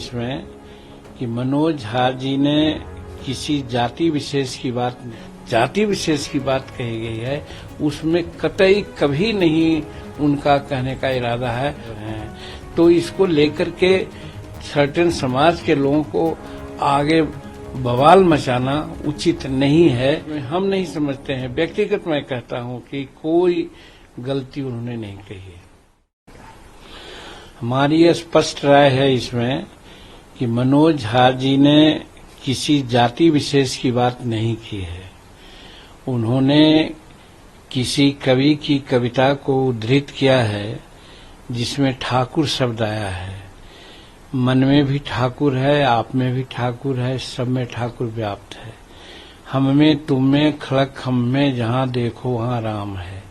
इसमें कि मनोज झा जी ने किसी जाति विशेष की बात कही गई है, उसमें कतई कभी नहीं उनका कहने का इरादा है। तो इसको लेकर के सर्टेन समाज के लोगों को आगे बवाल मचाना उचित नहीं है। हम नहीं समझते हैं, व्यक्तिगत मैं कहता हूं कि कोई गलती उन्होंने नहीं कही है। हमारी स्पष्ट राय है इसमें कि मनोज झा जी ने किसी जाति विशेष की बात नहीं की है। उन्होंने किसी कवि की कविता को उद्धृत किया है जिसमें ठाकुर शब्द आया है। मन में भी ठाकुर है, आप में भी ठाकुर है, सब में ठाकुर व्याप्त है। हम में, तुम में, खलक हम में, जहाँ देखो वहाँ राम है।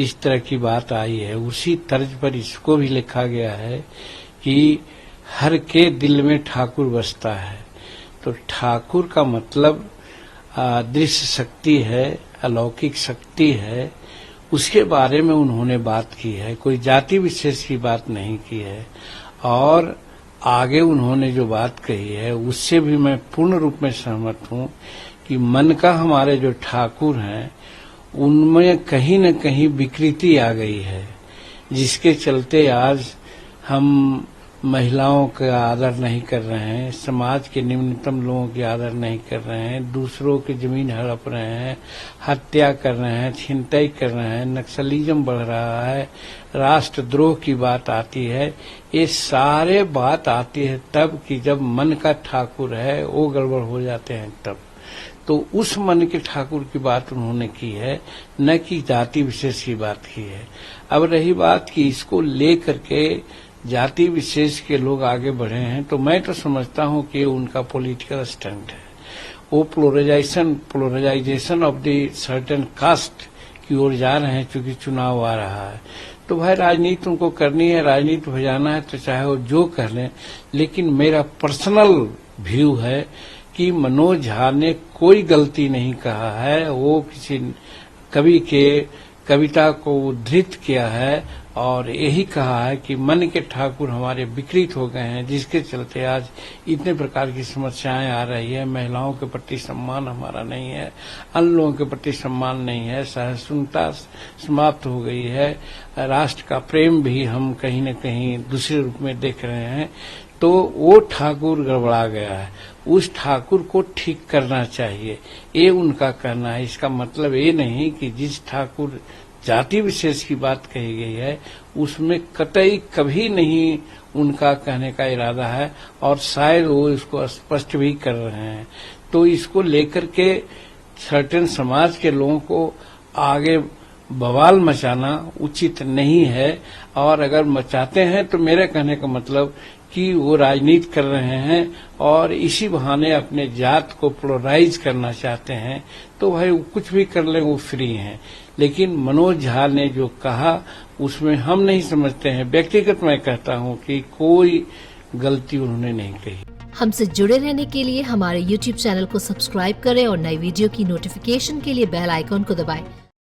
इस तरह की बात आई है। उसी तर्ज पर इसको भी लिखा गया है कि हर के दिल में ठाकुर बसता है। तो ठाकुर का मतलब दृश्य शक्ति है, अलौकिक शक्ति है, उसके बारे में उन्होंने बात की है। कोई जाति विशेष की बात नहीं की है। और आगे उन्होंने जो बात कही है उससे भी मैं पूर्ण रूप में सहमत हूं कि मन का हमारे जो ठाकुर हैं उनमें कहीं न कहीं विकृति आ गई है, जिसके चलते आज हम महिलाओं का आदर नहीं कर रहे हैं, समाज के निम्नतम लोगों की आदर नहीं कर रहे हैं, दूसरों की जमीन हड़प रहे हैं, हत्या कर रहे हैं, छिनतई कर रहे हैं, नक्सलिज्म बढ़ रहा है, राष्ट्रद्रोह की बात आती है। ये सारे बात आती है तब कि जब मन का ठाकुर है वो गड़बड़ हो जाते हैं तब। तो उस मन के ठाकुर की बात उन्होंने की है, न कि जाति विशेष की बात की है। अब रही बात कि इसको लेकर के जाति विशेष के लोग आगे बढ़े हैं, तो मैं तो समझता हूं कि उनका पॉलिटिकल स्टंट है। वो polarisation of the certain caste की ओर जा रहे हैं, चूंकि चुनाव आ रहा है। तो भाई राजनीति उनको करनी है, राजनीति भजाना है तो चाहे वो जो कर लें, लेकिन मेरा पर्सनल व्यू है कि मनोज झा ने कोई गलती नहीं कहा है। वो किसी कवि के कविता को उद्धृत किया है और यही कहा है कि मन के ठाकुर हमारे विकृत हो गए हैं, जिसके चलते आज इतने प्रकार की समस्याएं आ रही है। महिलाओं के प्रति सम्मान हमारा नहीं है, अन्य लोगों के प्रति सम्मान नहीं है, सहिष्णुता समाप्त हो गई है, राष्ट्र का प्रेम भी हम कहीं न कहीं दूसरे रूप में देख रहे हैं। तो वो ठाकुर गड़बड़ा गया है, उस ठाकुर को ठीक करना चाहिए, ये उनका कहना है। इसका मतलब ये नहीं कि जिस ठाकुर जाति विशेष की बात कही गई है उसमें कतई कभी नहीं उनका कहने का इरादा है, और शायद वो इसको स्पष्ट भी कर रहे हैं। तो इसको लेकर के सर्टेन समाज के लोगों को आगे बवाल मचाना उचित नहीं है। और अगर मचाते हैं तो मेरे कहने का मतलब कि वो राजनीति कर रहे हैं और इसी बहाने अपने जात को पोलराइज करना चाहते हैं। तो भाई वो कुछ भी कर लें, वो फ्री हैं। लेकिन मनोज झा ने जो कहा उसमें हम नहीं समझते हैं, व्यक्तिगत मैं कहता हूं कि कोई गलती उन्होंने नहीं कही। हमसे जुड़े रहने के लिए हमारे YouTube चैनल को सब्सक्राइब करें और नई वीडियो की नोटिफिकेशन के लिए बेल आइकॉन को दबाएं।